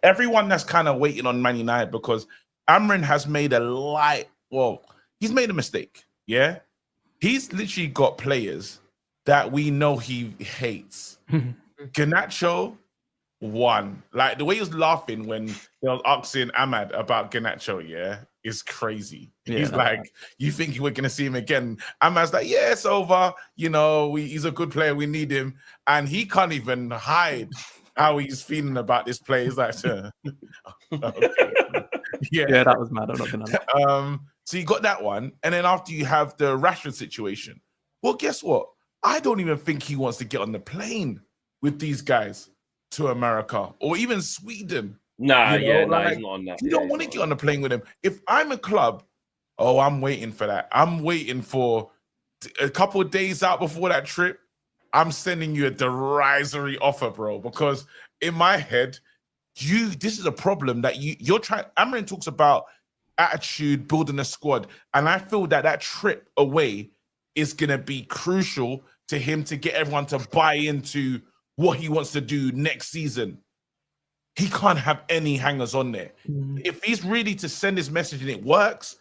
everyone that's kind of waiting on Man United because Amrin has made he's made a mistake. Yeah, he's literally got players that we know he hates. Garnacho, one. Like the way he was laughing when he was asking Ahmad about Garnacho, is crazy. He's like, you think we're going to see him again? Ahmad's like, yeah, it's over. You know, he's a good player. We need him. And he can't even hide how he's feeling about this play. He's like, okay. Yeah, that was mad. I'm not gonna lie. So you got that one. And then after you have the Rashford situation. Well, guess what? I don't even think he wants to get on the plane with these guys to America or even Sweden. Nah, he's not on that. You don't want to get on the plane with him. If I'm a club, I'm waiting for that. I'm waiting for a couple of days out before that trip. I'm sending you a derisory offer, bro, because in my head, this is a problem that you're trying. Amrin talks about attitude, building a squad, and I feel that trip away is going to be crucial to him to get everyone to buy into what he wants to do next season. He can't have any hangers on there. If he's really to send this message and it works,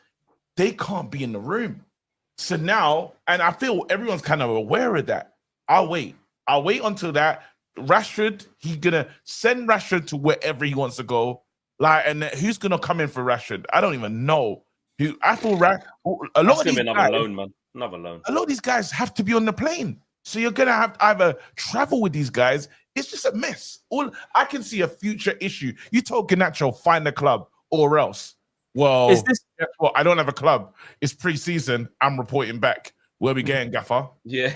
they can't be in the room. So now, and I feel everyone's kind of aware of that. I'll wait until that. Rashford, he's gonna send Rashford to wherever he wants to go. Like, and who's gonna come in for Rashford? I don't even know. I thought a lot of these guys, alone, man. Another loan. A lot of these guys have to be on the plane. So you're gonna have to either travel with these guys. It's just a mess. I can see a future issue. You told Garnacho find a club or else. Well, guess what? I don't have a club. It's pre-season. I'm reporting back. Where we going, Gaffer? Yeah.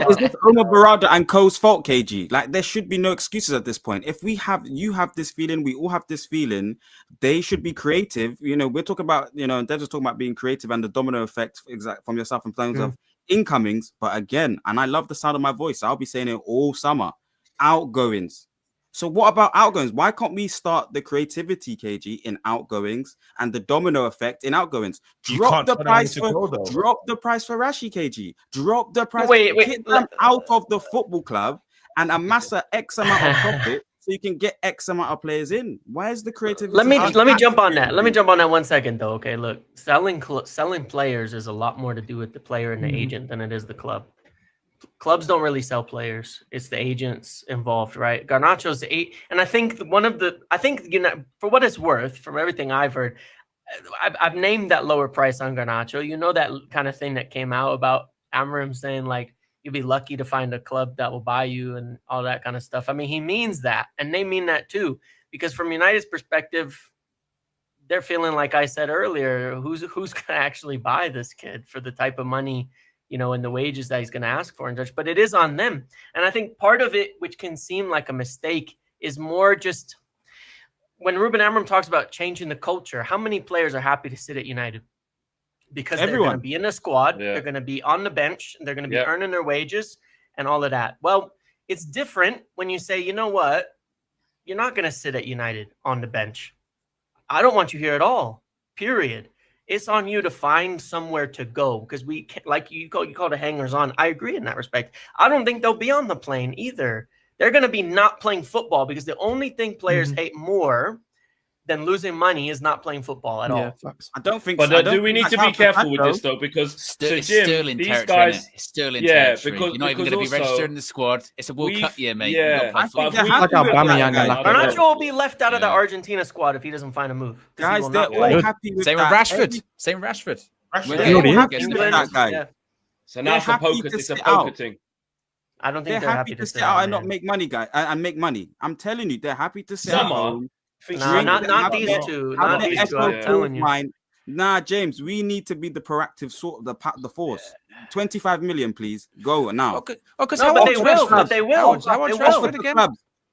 Is this Omar Barada and Co's fault, KG? Like, there should be no excuses at this point. If you have this feeling, we all have this feeling, they should be creative. You know, we're talking about, Dev's just talking about being creative and the domino effect from yourself in terms of incomings. But again, and I love the sound of my voice, I'll be saying it all summer, outgoings. So what about outgoings? Why can't we start the creativity, KG, in outgoings and the domino effect in outgoings? Drop the price for Rashi, KG. Drop the price. Get them out of the football club and amass X amount of profit so you can get X amount of players in. Why is the creativity? Let me jump on that. Let me jump on that 1 second though. Okay, look, selling players is a lot more to do with the player and the agent than it is the club. Clubs don't really sell players. It's the agents involved, right? Garnacho's and I think for what it's worth, from everything I've heard, I've named that lower price on Garnacho. You know, that kind of thing that came out about Amram saying like you'll be lucky to find a club that will buy you and all that kind of stuff. I mean, he means that, and they mean that too, because from United's perspective, they're feeling like I said earlier, who's going to actually buy this kid for the type of money, and the wages that he's going to ask for and such, but it is on them. And I think part of it, which can seem like a mistake, is more just when Ruben Amorim talks about changing the culture, how many players are happy to sit at United? Because they're going to be in the squad, they're going to be on the bench, they're going to be earning their wages and all of that. Well, it's different when you say, you know what? You're not going to sit at United on the bench. I don't want you here at all, period. It's on you to find somewhere to go because we can't, like you call the hangers on. I agree in that respect. I don't think they'll be on the plane either. They're going to be not playing football because the only thing players hate more than losing money is not playing football at all. Facts. I don't think. But do we need to be careful with this though? Because it's Jim, Sterling these territory. guys, It's Sterling territory. Because you're not even going to be registered in the squad. It's a World Cup year, mate. Yeah, Garnacho will be left out of the Argentina squad if he doesn't find a move. Guys, they're all happy with Same with Rashford. Same with Rashford. So now it's a poker thing. I don't think they're happy to sit out and not make money, guys, and make money. I'm telling you, they're happy to sit out. Not these two. Not these two. I'm telling you. Nah, James, we need to be the proactive sort of the force. 25 million, please. Go now. But they will.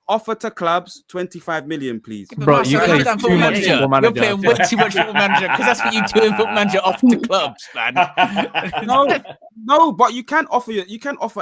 Offer to clubs 25 million, please. Bro, you play too much Football Manager. You're playing way too much Football Manager because that's what you do in Football Manager. Offer to clubs, man. No, but you can offer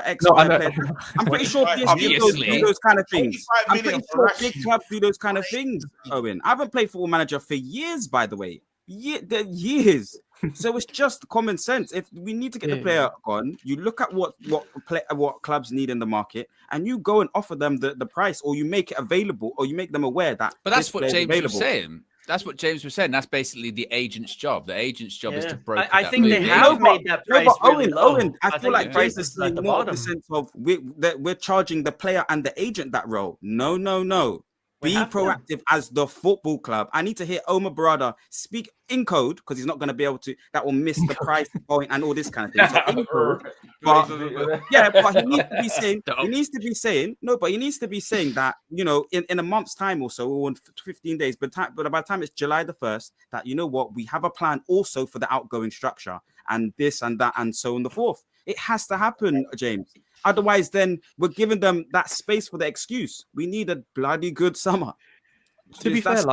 X. No, I'm pretty sure PSG do those kind of things. I'm pretty sure big clubs do those kind of things, Owen. I haven't played Football Manager for years, by the way. years. So it's just common sense. If we need to get the player gone, you look at what clubs need in the market, and you go and offer them the price, or you make it available, or you make them aware that. But that's what James was saying. That's what James was saying. That's basically the agent's job. The agent's job is to broker. I think they have made that price really low. Owen, I feel like James is saying more in the sense of we're charging the player and the agent that role. No. Be proactive as the football club. I need to hear Omar Barada speak in code, because he's not going to be able to. That will miss the price point and all this kind of thing. So in code, but he needs to be saying. He needs to be saying no, but he needs to be saying that, you know, in a month's time or so, or in 15 days, but by the time it's July the 1st, that, you know what, we have a plan also for the outgoing structure and this and that and so on the forth. It has to happen, James. Otherwise, then we're giving them that space for the excuse. We need a bloody good summer. To be fair,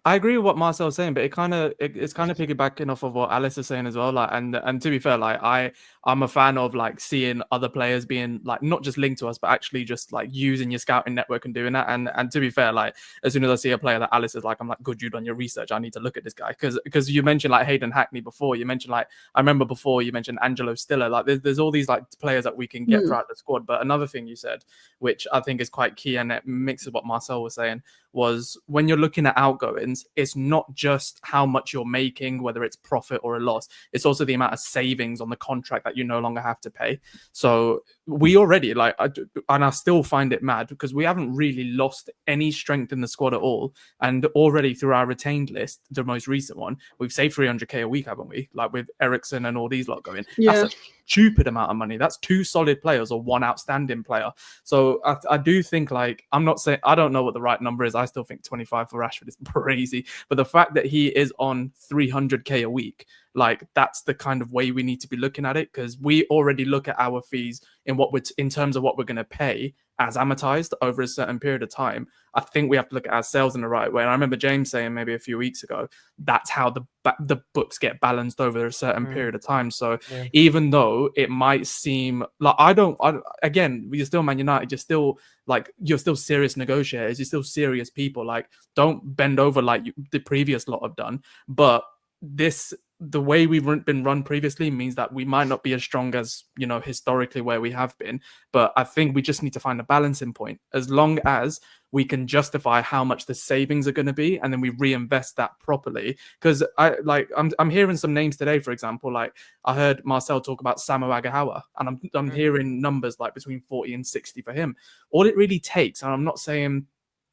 I agree with what Marcel's saying, but it's kind of piggybacking off of what Alice is saying as well. Like, and to be fair, like I'm a fan of like seeing other players being like not just linked to us, but actually just like using your scouting network and doing that. And to be fair, like as soon as I see a player that Alice is like, I'm like, good, you've done your research. I need to look at this guy because you mentioned like Hayden Hackney before. You mentioned like I remember before you mentioned Angelo Stiller. Like there's all these like players that we can get throughout the squad. But another thing you said, which I think is quite key, and it mixes what Marcel was saying, was when you're looking at outgoings, it's not just how much you're making, whether it's profit or a loss. It's also the amount of savings on the contract that you no longer have to pay. So we already I still find it mad because we haven't really lost any strength in the squad at all. And already through our retained list, the most recent one, we've saved 300k a week, haven't we? Like with Ericsson and all these lot going. Yeah. That's a stupid amount of money. That's 2 solid players or 1 outstanding player. So I do think, like, I'm not saying, I don't know what the right number is. I still think 25 for Rashford is crazy. But the fact that he is on 300k a week, like that's the kind of way we need to be looking at it, because we already look at our fees in terms of what we're going to pay as amortized over a certain period of time. I think we have to look at ourselves in the right way. And I remember James saying maybe a few weeks ago, that's how the books get balanced over a certain period of time. So even though it might seem like again, you're still Man United, you're still serious negotiators, you're still serious people. Like, don't bend over like the previous lot have done. But the way we've been run previously means that we might not be as strong as, you know, historically where we have been. But I think we just need to find a balancing point. As long as we can justify how much the savings are going to be, and then we reinvest that properly. Because I'm hearing some names today, for example, like I heard Marcel talk about Samo Agahawa, and I'm hearing numbers like between 40 and 60 for him. All it really takes, and I'm not saying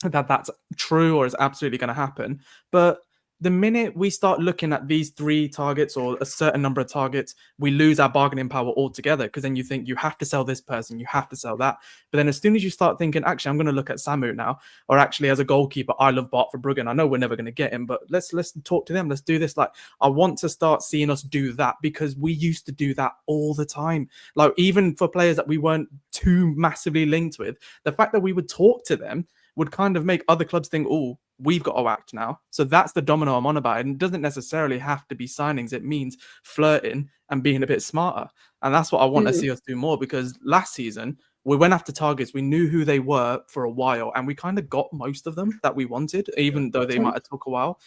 that that's true or is absolutely going to happen, but the minute we start looking at these 3 targets or a certain number of targets, we lose our bargaining power altogether, because then you think you have to sell this person, you have to sell that. But then as soon as you start thinking, actually, I'm going to look at Samu now, or actually as a goalkeeper, I love Bart for Bruggen. I know we're never going to get him, but let's talk to them. Let's do this. Like, I want to start seeing us do that, because we used to do that all the time. Like, even for players that we weren't too massively linked with, the fact that we would talk to them would kind of make other clubs think, oh, we've got to act now. So that's the domino I'm on about. And it doesn't necessarily have to be signings. It means flirting and being a bit smarter. And that's what I want to see us do more, because last season we went after targets. We knew who they were for a while, and we kind of got most of them that we wanted, even though they might have took a while.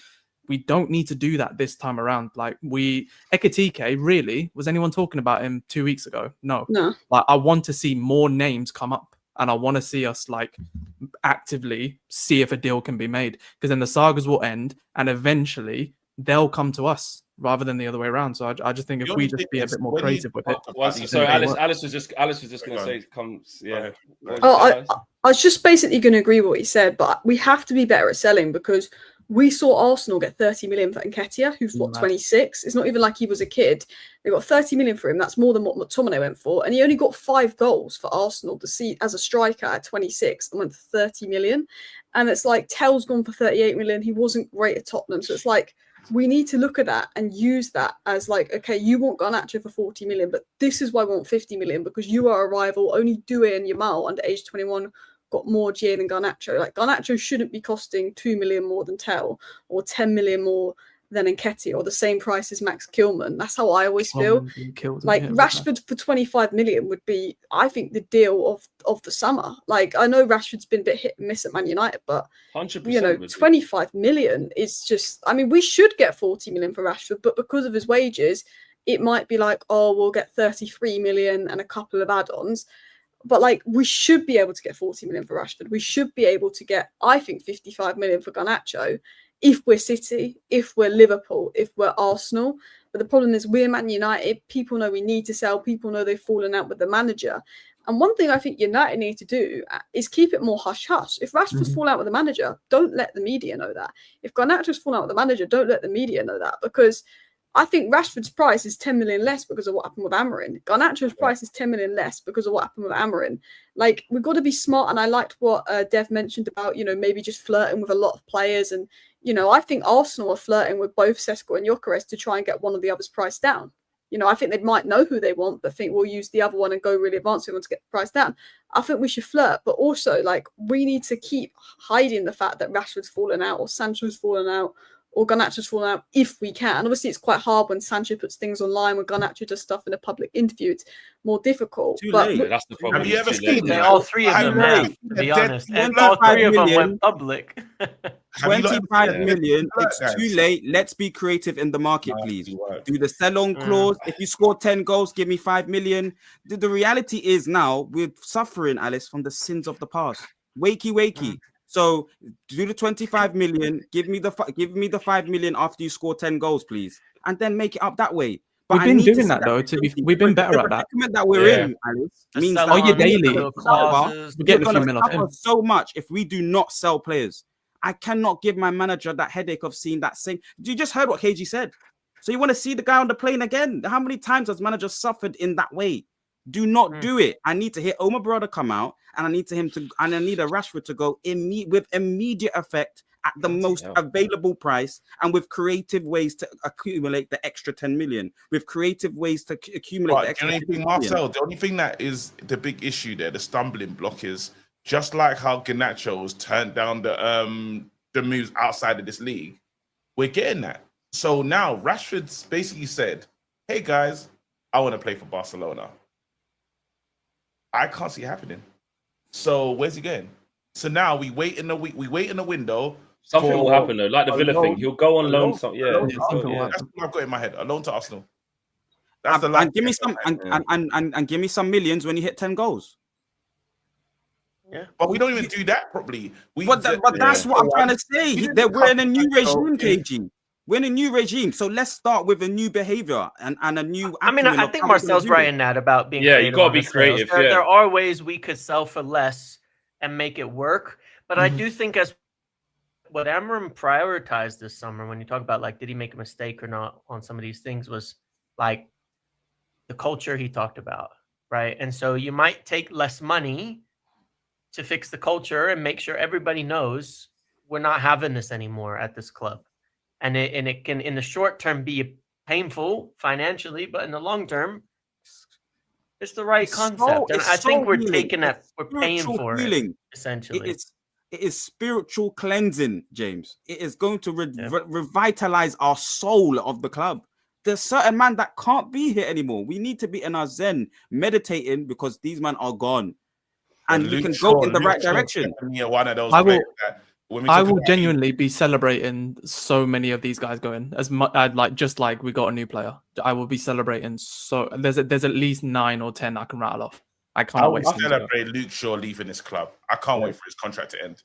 We don't need to do that this time around. Like, Ekitike, really, was anyone talking about him 2 weeks ago? No. Like, I want to see more names come up. And I want to see us like actively see if a deal can be made, because then the sagas will end and eventually they'll come to us rather than the other way around. So I just think if we just be a bit more creative with it. So Alice was just going to say, yeah. I was just basically going to agree with what he said, but we have to be better at selling, because we saw Arsenal get 30 million for Nketiah, who's 26. It's not even like he was a kid. They got 30 million for him. That's more than what McTominay went for. And he only got 5 goals for Arsenal to see as a striker at 26 and went for 30 million. And it's like Tell's gone for 38 million. He wasn't great at Tottenham. So it's like, we need to look at that and use that as like, okay, you want Garnacho for 40 million, but this is why I want 50 million, because you are a rival. Only Due and Yamal under age 21 got more GA than Garnacho. Like, Garnacho shouldn't be costing 2 million more than Tell, or 10 million more than Nketiah, or the same price as Max Kilman. That's how I always feel. Like Rashford for 25 million would be, I think, the deal of the summer. Like, I know Rashford's been a bit hit and miss at Man United, but 100%, 25 million is just, I mean, we should get 40 million for Rashford, but because of his wages, it might be like, oh, we'll get 33 million and a couple of add-ons. But like, we should be able to get 40 million for Rashford. We should be able to get, I think, 55 million for Garnacho if we're City, if we're Liverpool, if we're Arsenal. But the problem is we're Man United. People know we need to sell. People know they've fallen out with the manager. And one thing I think United need to do is keep it more hush-hush. If Rashford's fallen out with the manager, don't let the media know that. If Garnacho's fallen out with the manager, don't let the media know that. Because I think Rashford's price is 10 million less because of what happened with Amorim. Garnacho's price is 10 million less because of what happened with Amorim. Like, we've got to be smart. And I liked what Dev mentioned about, maybe just flirting with a lot of players. And, I think Arsenal are flirting with both Sesko and Gyökeres to try and get one of the other's price down. I think they might know who they want, but think we'll use the other one and go really advanced to get the price down. I think we should flirt, but also, like, we need to keep hiding the fact that Rashford's fallen out or Sancho's fallen out or Garnacho's fallen out if we can. Obviously, it's quite hard when Sancho puts things online, when Garnacho does stuff in a public interview. It's more difficult. That's the problem. Have you ever seen it? All three of them have, to be honest. And all three of them went public. 25 million. It's too late. Let's be creative in the market, please. Do the sell-on clause. If you score 10 goals, give me 5 million. The reality is now we're suffering, Alice, from the sins of the past. Wakey. So do the 25 million. Give me the 5 million after you score 10 goals, please, and then make it up that way. But we've been doing that though. We've been better at that. That we're in, Alice, means that you're daily. We're getting a few mil off him. So much if we do not sell players. I cannot give my manager that headache of seeing that same. You just heard what KG said. So you want to see the guy on the plane again? How many times has manager suffered in that way? Do not do it. I need to hear Omar Barada come out, and I need a Rashford to go with immediate effect at the most available price, and with creative ways to accumulate the extra 10 million. With creative ways to accumulate the extra 10 million. Marcel, the only thing that is the big issue there, the stumbling block, is just like how Garnacho was turned down the moves outside of this league. We're getting that. So now Rashford's basically said, "Hey guys, I want to play for Barcelona." I can't see it happening. So where's he going? So now we wait in the window. Something will happen though, like the Villa thing. He'll go on loan. That's what I've got in my head. A loan to Arsenal. That's the and give me some and give me some millions when you hit 10 goals. Yeah, but we don't even do that properly. But that's what I'm trying to say. We're in a new regime, KG. We're in a new regime, so let's start with a new behavior and a new. I mean, I think Marcel's right in that about being. You got to be creative. There are ways we could sell for less and make it work, but I do think as what Amorim prioritized this summer, when you talk about like, did he make a mistake or not on some of these things, was like the culture he talked about, right? And so you might take less money to fix the culture and make sure everybody knows we're not having this anymore at this club. And it can, in the short term, be painful financially, but in the long term, it's the right concept. And I think we're taking that, we're paying for it, essentially. It is spiritual cleansing, James. It is going to revitalize our soul of the club. There's certain man that can't be here anymore. We need to be in our zen, meditating, because these men are gone. And we can go in the right direction. I will genuinely be celebrating so many of these guys going as much just like we got a new player. I will be celebrating. So there's at least 9 or 10 I can rattle off. I can't wait. I celebrate Luke Shaw leaving this club. I can't wait for his contract to end,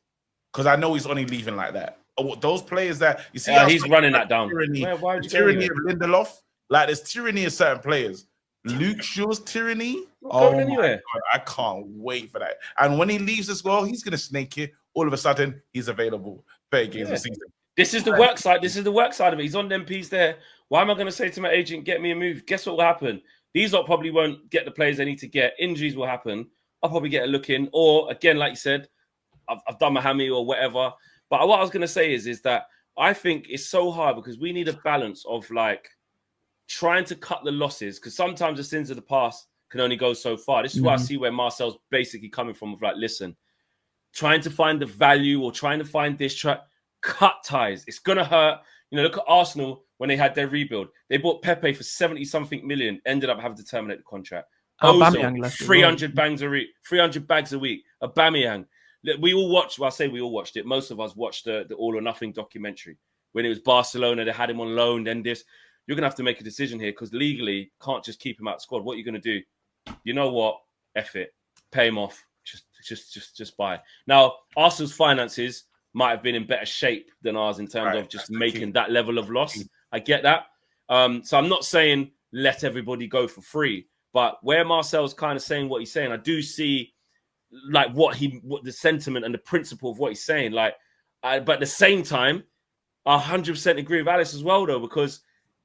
because I know he's only leaving like that. Those players that you see, he's running that down. Tyranny of Lindelof, like there's tyranny of certain players. Luke Shaw's tyranny. Anywhere. I can't wait for that. And when he leaves as well, he's gonna snake it. All of a sudden, he's available 30 games a season. This is the work side. This is the work side of it. He's on them P's there. Why am I going to say to my agent, get me a move? Guess what will happen? These lot probably won't get the players they need to get. Injuries will happen. I'll probably get a look in. Or, again, like you said, I've done my hammy or whatever. But what I was going to say is that I think it's so hard because we need a balance of, like, trying to cut the losses, because sometimes the sins of the past can only go so far. This is why I see where Marcel's basically coming from of, like, listen, trying to find the value or trying to find this cut ties. It's going to hurt. You know, look at Arsenal when they had their rebuild. They bought Pepe for 70-something million, ended up having to terminate the contract. Aubameyang Ozil, left as 300 bags a week, 300 bags a week. Aubameyang. We all watched, well, I say we all watched it. Most of us watched the All or Nothing documentary. When it was Barcelona, they had him on loan, then this. You're going to have to make a decision here because legally can't just keep him out of the squad. What are you going to do? You know what? F it. Pay him off. Just buy. Now, Arsenal's finances might have been in better shape than ours in terms of just making that level of loss. I get that. So I'm not saying let everybody go for free. But where Marcel's kind of saying what he's saying, I do see like what the sentiment and the principle of what he's saying. Like, but at the same time, I 100% agree with Alice as well, though, because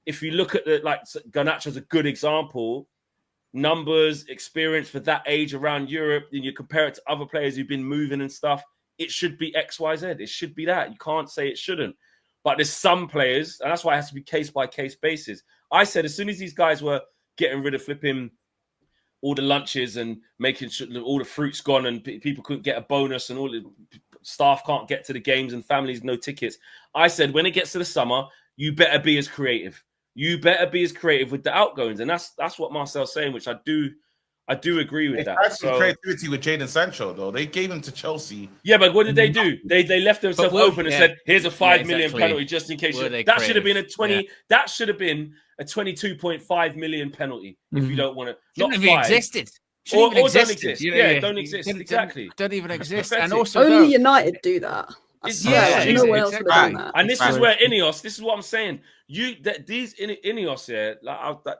if you look at Garnacho's a good example, numbers, experience for that age around Europe, and you compare it to other players who've been moving and stuff, it should be X, Y, Z. It should be that. You can't say it shouldn't. But there's some players, and that's why it has to be case by case basis. I said as soon as these guys were getting rid of flipping all the lunches and making sure all the fruit's gone and people couldn't get a bonus and all the staff can't get to the games and families no tickets. I said, when it gets to the summer, you better be as creative. You better be as creative with the outgoings. And that's what Marcel's saying, which I do agree with that. That's some creativity with Jadon Sancho, though. They gave him to Chelsea. Yeah, but what did they do? They left themselves open and said, here's a 5 million penalty just in case. That should have been a 20. Yeah. That should have been a 22.5 million penalty if you don't want to. Shouldn't have even existed. Or don't exist. Don't exist. Exactly. Don't even exist. And also, only United do that. No one else would have done that. And this is where Ineos. This is what I'm saying. These Ineos here,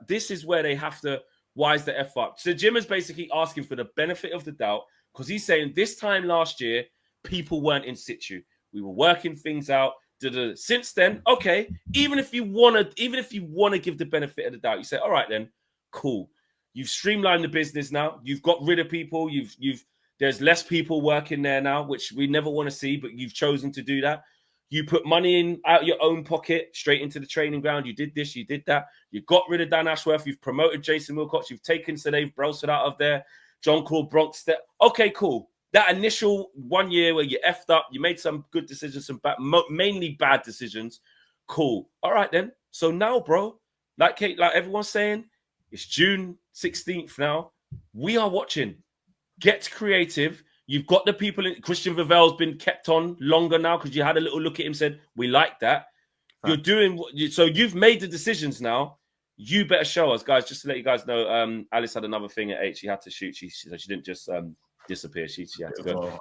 this is where they have to wise the F up. So Jim is basically asking for the benefit of the doubt because he's saying this time last year people weren't in situ. We were working things out. Since then, okay. Even if you want to give the benefit of the doubt, you say, all right, then, cool. You've streamlined the business now. You've got rid of people. There's less people working there now, which we never want to see, but you've chosen to do that. You put money out your own pocket straight into the training ground. You did this, you did that. You got rid of Dan Ashworth. You've promoted Jason Wilcox. You've taken Sadave Brelsford out of there. John Claude Bronx. Okay, cool. That initial 1 year where you effed up, you made some good decisions, some mainly bad decisions. Cool. All right, then. So now, bro, like everyone's saying, it's June 16th now. We are watching. Get creative. You've got the people in. Christian Vivel's been kept on longer now because you had a little look at him, said, we like that. You're doing so you've made the decisions now. You better show us, guys. Just to let you guys know, Alice had another thing at 8. She had to shoot. She didn't just disappear. She had to go.